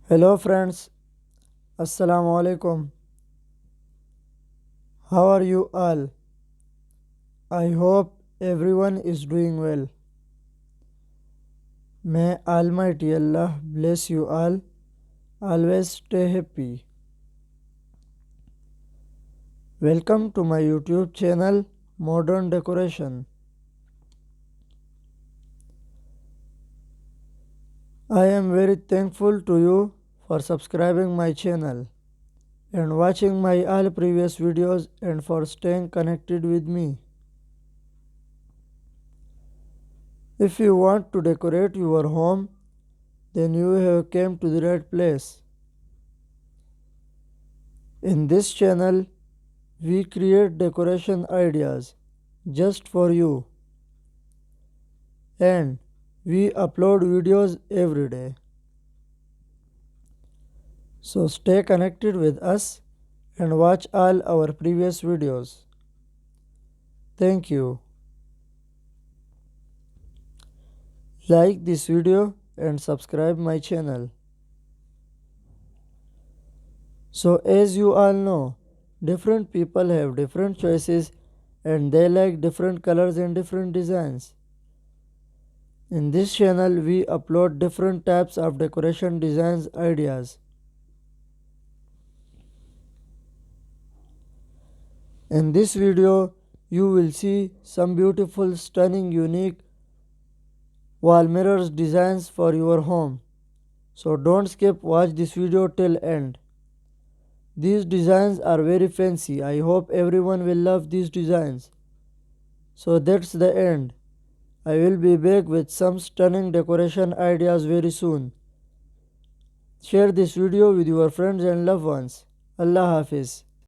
Hello friends, Assalamu alaikum. How are you all? I hope everyone is doing well. May Almighty Allah bless you all. Always stay happy. Welcome to my YouTube channel Modern Decoration. I am very thankful to you for subscribing my channel and watching my all previous videos and for staying connected with me. If you want to decorate your home, then you have came to the right place. In this channel, we create decoration ideas just for you and we upload videos every day. So stay connected with us and watch all our previous videos. Thank you. Like this video and subscribe my channel. So as you all know, different people have different choices and they like different colors and different designs. In this channel, we upload different types of decoration designs ideas. In this video, you will see some beautiful, stunning, unique wall mirrors designs for your home. So don't skip, watch this video till end. These designs are very fancy. I hope everyone will love these designs. So that's the end. I will be back with some stunning decoration ideas very soon. Share this video with your friends and loved ones. Allah Hafiz.